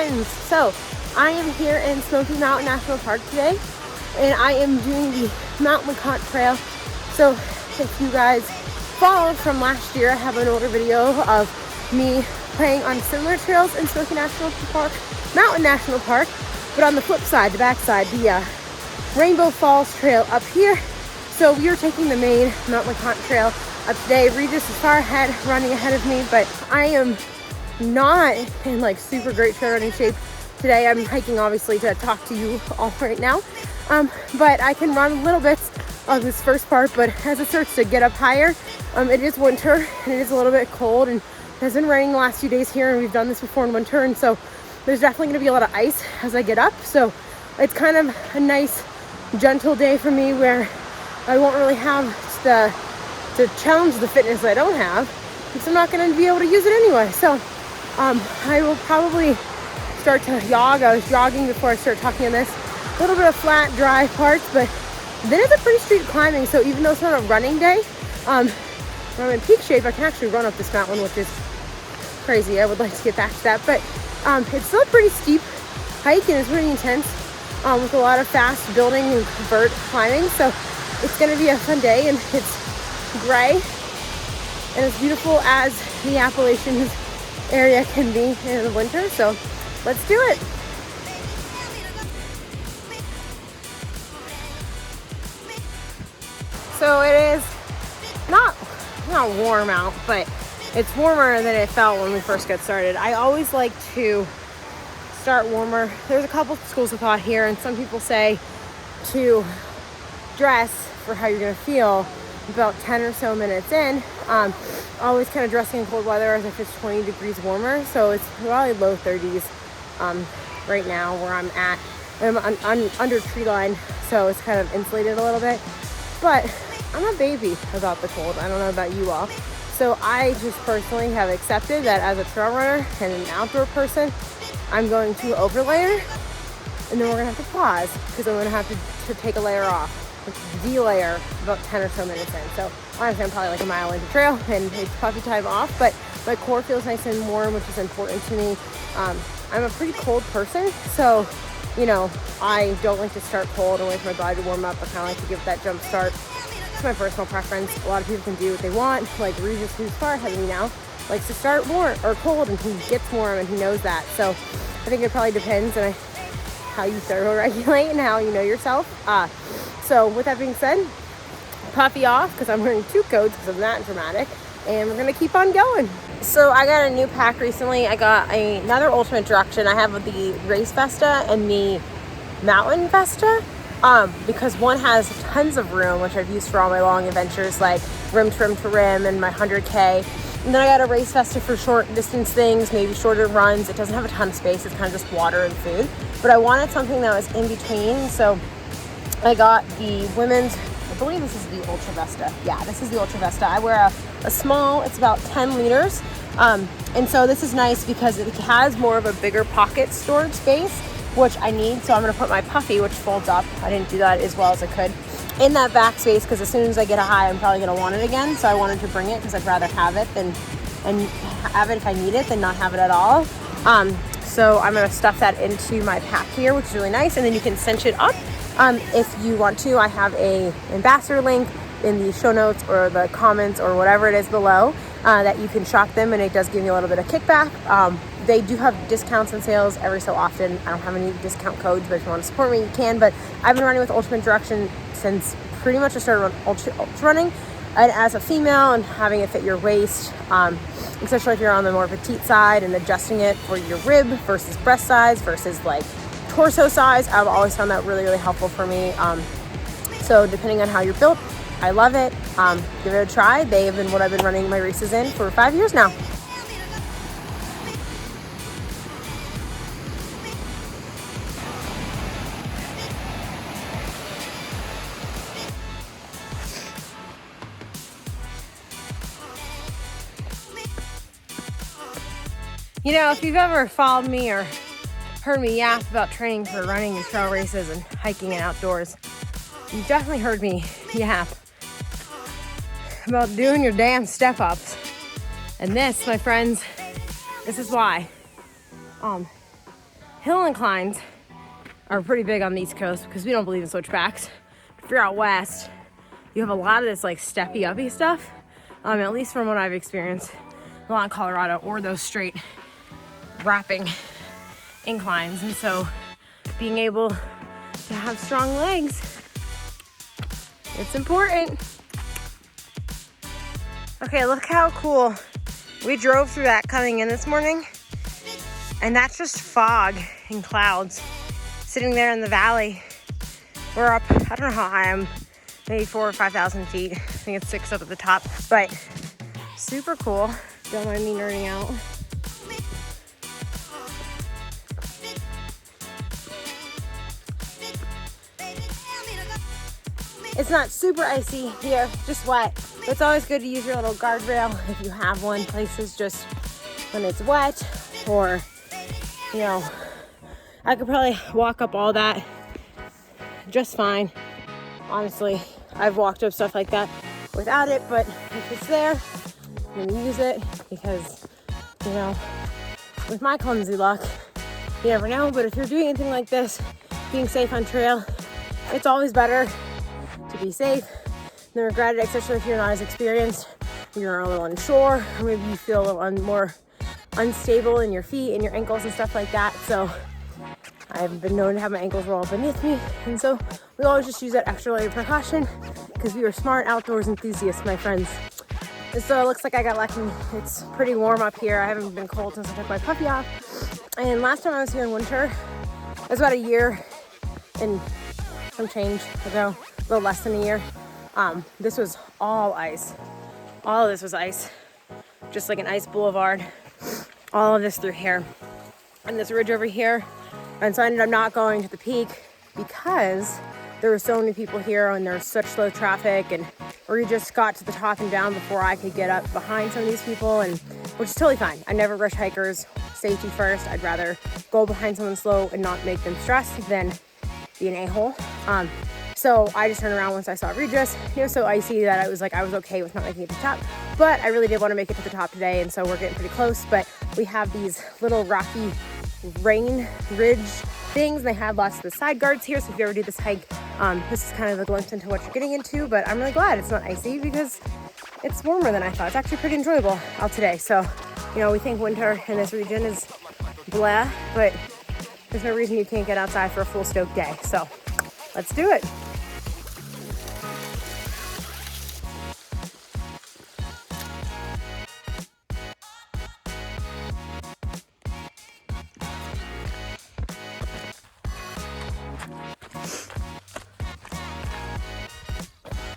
friends. So I am here in Smoky Mountain National Park today, and I am doing the Mount LeConte trail. So if you guys followed from last year, I have an older video of me playing on similar trails in Smoky National Park, Mountain National Park, but on the flip side, the back side, the Rainbow Falls Trail up here. So we are taking the main Mount LeConte trail up today. Regis is far ahead, running ahead of me, but I am not in like super great trail running shape today. I'm hiking obviously to talk to you all right now, but I can run little bits of this first part. But as it starts to get up higher, it is winter and it is a little bit cold, and it has been raining the last few days here, and we've done this before in winter, and so there's definitely going to be a lot of ice as I get up. So it's kind of a nice gentle day for me where I won't really have to challenge the fitness I don't have, because I'm not going to be able to use it anyway. So I will probably start to jog. I was jogging before I started talking on this. A little bit of flat, dry parts, but then it's a pretty steep climbing. So even though it's not a running day, when I'm in peak shape, I can actually run up this mountain, which is crazy. I would like to get back to that, but it's still a pretty steep hike, and it's pretty intense with a lot of fast building and vert climbing. So it's going to be a fun day, and it's gray and as beautiful as the Appalachians area can be in the winter. So let's do it. So it is not warm out, but it's warmer than it felt when we first got started. I always like to start warmer. There's a couple schools of thought here, and some people say to dress for how you're going to feel about 10 or so minutes in. Always kind of dressing in cold weather as if it's 20 degrees warmer. So it's probably low 30s right now where I'm at. I'm under tree line, so it's kind of insulated a little bit. But I'm a baby about the cold. I don't know about you all. So I just personally have accepted that as a trail runner and an outdoor person, I'm going to overlayer, and then we're going to have to pause because I'm going to have to take a layer off. De-layer about 10 or so minutes in. So honestly, I'm probably like a mile into trail and it's puppy time off, but my core feels nice and warm, which is important to me. I'm a pretty cold person, so you know, I don't like to start cold and wait for my body to warm up. I kind of like to give it that jump start. It's my personal preference. A lot of people can do what they want. Like Regis, who's far ahead of me now, likes to start warm or cold, and he gets warm, and he knows that. So I think it probably depends on how you thermoregulate and how you know yourself. So with that being said, puffy off because I'm wearing two coats because I'm that dramatic, and we're gonna keep on going. So I got a new pack recently. I got another Ultimate Direction. I have the Race Vesta and the Mountain Vesta because one has tons of room, which I've used for all my long adventures, like rim trim to rim and my 100K. And then I got a Race Vesta for short distance things, maybe shorter runs. It doesn't have a ton of space. It's kind of just water and food. But I wanted something that was in between, so I got the women's, I believe this is the Ultra Vesta. Yeah, this is the Ultra Vesta. I wear a small, it's about 10 liters. And so this is nice because it has more of a bigger pocket storage space, which I need. So I'm gonna put my puffy, which folds up. I didn't do that as well as I could, in that back space, because as soon as I get a high, I'm probably gonna want it again. So I wanted to bring it because I'd rather have it and have it if I need it than not have it at all. So I'm gonna stuff that into my pack here, which is really nice. And then you can cinch it up. If you want to, I have a ambassador link in the show notes or the comments or whatever it is below that you can shop them, and it does give you a little bit of kickback. They do have discounts and sales every so often. I don't have any discount codes, but if you want to support me, you can. But I've been running with Ultimate Direction since pretty much I started ultra running. And as a female and having it fit your waist, especially if you're on the more petite side, and adjusting it for your rib versus breast size versus like torso size, I've always found that really, really helpful for me. So depending on how you're built, I love it. Give it a try. They have been what I've been running my races in for 5 years now. You know, if you've ever followed me or heard me yap about training for running and trail races and hiking and outdoors, you've definitely heard me yap about doing your damn step-ups. And this, my friends, this is why. Hill inclines are pretty big on the East Coast because we don't believe in switchbacks. If you're out west, you have a lot of this like steppy uppy stuff, at least from what I've experienced a lot in Colorado, or those straight wrapping inclines. And so being able to have strong legs, it's important. Okay, look how cool. We drove through that coming in this morning, and that's just fog and clouds sitting there in the valley. We're up, I don't know how high I am, maybe 4,000 or 5,000 feet. I think it's 6 up at the top, but super cool. Don't mind me nerding out. It's not super icy here, just wet. It's always good to use your little guardrail if you have one. Places just when it's wet, or, you know, I could probably walk up all that just fine. Honestly, I've walked up stuff like that without it, but if it's there, I'm gonna use it because, you know, with my clumsy luck, you never know. But if you're doing anything like this, being safe on trail, it's always better to be safe than regret it, especially if you're not as experienced, you're a little unsure, or maybe you feel a little more unstable in your feet and your ankles and stuff like that. So I've been known to have my ankles roll beneath me, and so we always just use that extra layer of precaution because we are smart outdoors enthusiasts, my friends. And so it looks like I got lucky. It's pretty warm up here. I haven't been cold since I took my puppy off. And last time I was here in winter, it was about a year and some change ago, a little less than a year. This was all ice. All of this was ice, just like an ice boulevard. All of this through here, and this ridge over here. And so I ended up not going to the peak because there were so many people here and there was such slow traffic, and we just got to the top and down before I could get up behind some of these people, and which is totally fine. I never rush hikers. Safety first. I'd rather go behind someone slow and not make them stressed than be an a-hole. So I just turned around once I saw Regis. It was so icy that I was okay with not making it to the top. But I really did want to make it to the top today, and so we're getting pretty close. But we have these little rocky rain ridge things, and they have lots of the side guards here. So if you ever do this hike, this is kind of a glimpse into what you're getting into. But I'm really glad it's not icy because it's warmer than I thought. It's actually pretty enjoyable out today. So, you know, we think winter in this region is blah, but there's no reason you can't get outside for a full stoked day. So let's do it.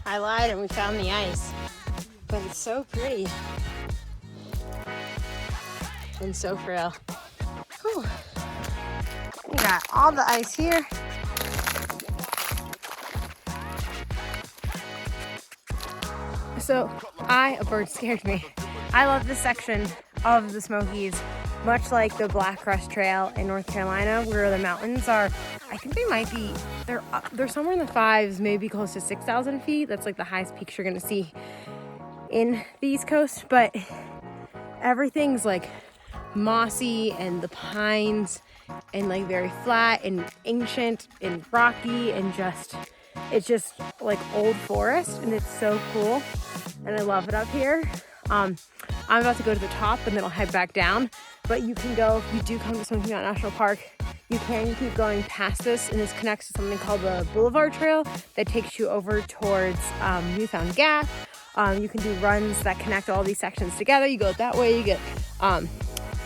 I lied and we found the ice, but it's so pretty and so frail. Whew. We got all the ice here. So a bird scared me. I love this section of the Smokies, much like the Black Crust Trail in North Carolina, where the mountains are, I think they might be, they're somewhere in the 5s, maybe close to 6,000 feet. That's like the highest peaks you're gonna see in the East Coast, but everything's like mossy and the pines and like very flat and ancient and rocky and it's just like old forest, and it's so cool and I love it up here. I'm about to go to the top and then I'll head back down, but you can go, if you do come to Smoky Mountain National Park, you can keep going past this, and this connects to something called the Boulevard Trail that takes you over towards Newfound Gap. You can do runs that connect all these sections together. You go that way, you get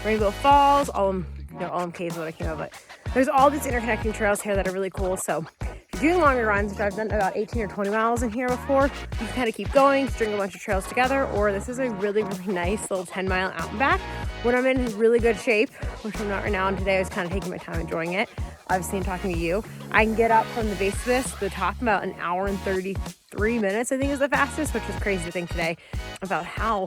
Rainbow Falls, all them caves, what I came up with. There's all these interconnecting trails here that are really cool. So if you're doing longer runs, which I've done about 18 or 20 miles in here before, you can kind of keep going, string a bunch of trails together, or this is a really, really nice little 10-mile out and back. When I'm in really good shape, which I'm not right now, and today I was kind of taking my time enjoying it, obviously I'm talking to you, I can get up from the base of this to the top in about an hour and 33 minutes, I think is the fastest, which is crazy to think today about how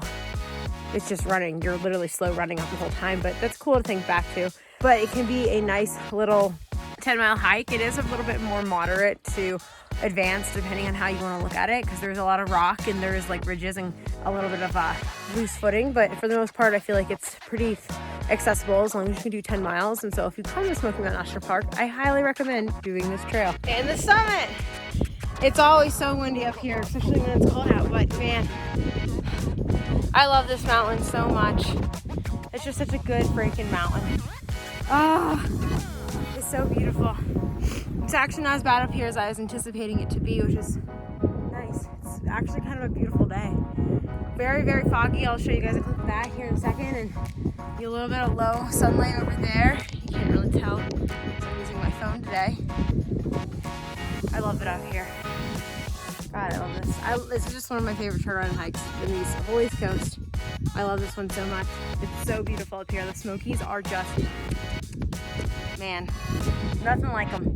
it's just running. You're literally slow running up the whole time, but that's cool to think back to. But it can be a nice little 10-mile hike. It is a little bit more moderate to advanced depending on how you want to look at it, because there's a lot of rock and there's like ridges and a little bit of loose footing, but for the most part I feel like it's pretty accessible as long as you can do 10 miles. And so if you come to Smoky Mountain National Park, I highly recommend doing this trail. And the summit! It's always so windy up here, especially when it's cold out, but man, I love this mountain so much. It's just such a good freaking mountain. Oh, it's so beautiful. It's actually not as bad up here as I was anticipating it to be, which is nice. It's actually kind of a beautiful day. Very, very foggy. I'll show you guys a clip of that here in a second, and a little bit of low sunlight over there. You can't really tell because I'm using my phone today. I love it out here. God, I love this. This is just one of my favorite trail run hikes in the whole East Coast. I love this one so much. It's so beautiful up here. The Smokies are just, man, nothing like them.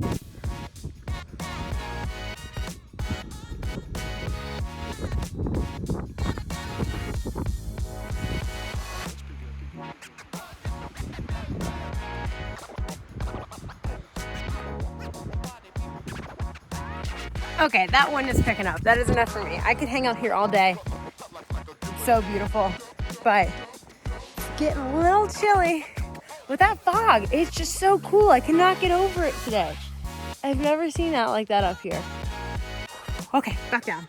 Okay, that one is picking up. That is enough for me. I could hang out here all day. It's so beautiful, but it's getting a little chilly with that fog. It's just so cool. I cannot get over it today. I've never seen that like that up here. Okay, back down.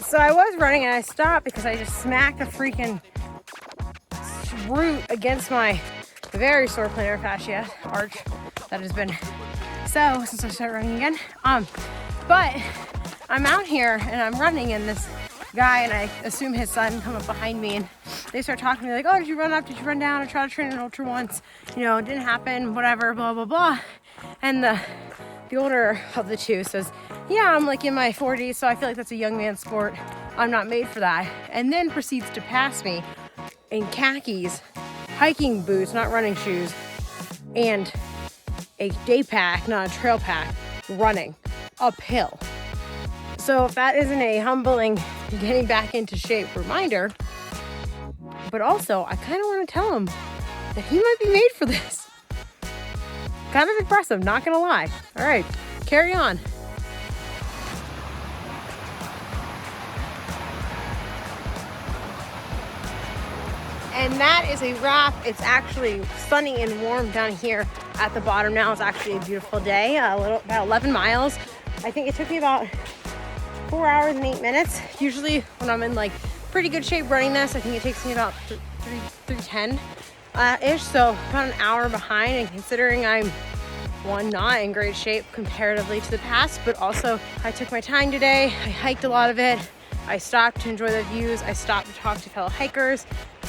So I was running and I stopped because I just smacked a freaking root against my very sore plantar fascia arch that has been so since I started running again. But I'm out here and I'm running, and this guy, and I assume his son, come up behind me and they start talking to me like, oh, did you run up? Did you run down? I tried to train an ultra once. You know, it didn't happen, whatever, blah, blah, blah. And the older of the two says, yeah, I'm like in my 40s, so I feel like that's a young man's sport. I'm not made for that. And then proceeds to pass me in khakis, hiking boots, not running shoes, and a day pack, not a trail pack, running uphill. So if that isn't a humbling getting back into shape reminder, but also I kind of want to tell him that he might be made for this. Kind of impressive, not gonna lie. All right, carry on. And that is a wrap. It's actually sunny and warm down here at the bottom now. It's actually a beautiful day, about 11 miles. I think it took me about 4 hours and 8 minutes. Usually when I'm in like pretty good shape running this, I think it takes me about 3:10 ish, so about an hour behind. And considering I'm not in great shape comparatively to the past, but also I took my time today. I hiked a lot of it. I stopped to enjoy the views. I stopped to talk to fellow hikers.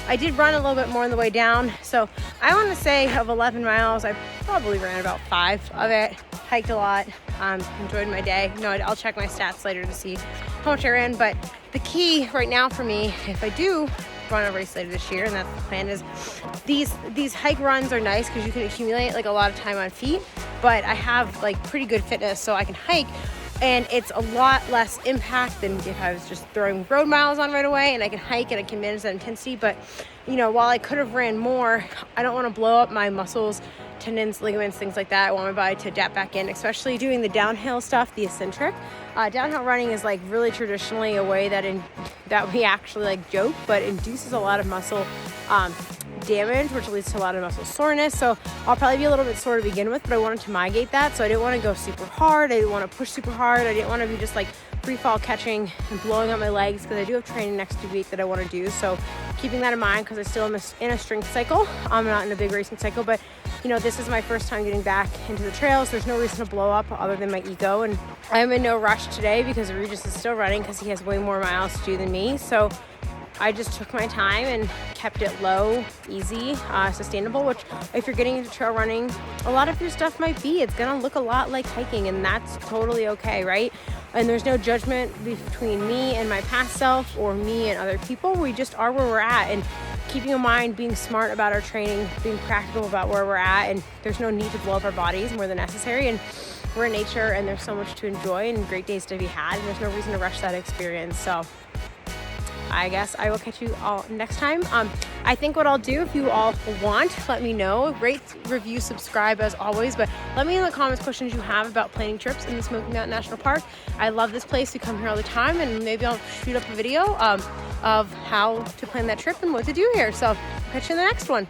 I did run a little bit more on the way down. So I want to say of 11 miles, I probably ran about 5 of it. Hiked a lot, enjoyed my day. You know, I'll check my stats later to see how much I ran. But the key right now for me, if I do run a race later this year, and that's the plan, is these hike runs are nice because you can accumulate like a lot of time on feet, but I have like pretty good fitness, so I can hike, and it's a lot less impact than if I was just throwing road miles on right away, and I can hike and I can manage that intensity. But you know, while I could have ran more, I don't want to blow up my muscles, tendons, ligaments, things like that. I want my body to adapt back in, especially doing the downhill stuff, the eccentric. Downhill running is like really traditionally a way that we actually like joke, but induces a lot of muscle damage, which leads to a lot of muscle soreness. So I'll probably be a little bit sore to begin with, but I wanted to mitigate that. So I didn't want to go super hard. I didn't want to push super hard. I didn't want to be just like free fall catching and blowing up my legs, because I do have training next week that I want to do. So keeping that in mind, because I still am in a strength cycle. I'm not in a big racing cycle, but you know, this is my first time getting back into the trails. There's no reason to blow up other than my ego. And I'm in no rush today because Regis is still running because he has way more miles to do than me. So I just took my time and kept it low, easy, sustainable, which if you're getting into trail running, a lot of your stuff might be. It's gonna look a lot like hiking, and that's totally okay, right? And there's no judgment between me and my past self or me and other people. We just are where we're at, and keeping in mind, being smart about our training, being practical about where we're at, and there's no need to blow up our bodies more than necessary. And we're in nature, and there's so much to enjoy and great days to be had, and there's no reason to rush that experience. So I guess I will catch you all next time. I think what I'll do, if you all want, let me know. Rate, review, subscribe as always, but let me know in the comments questions you have about planning trips in the Smoky Mountain National Park. I love this place. We come here all the time, and maybe I'll shoot up a video of how to plan that trip and what to do here. So catch you in the next one.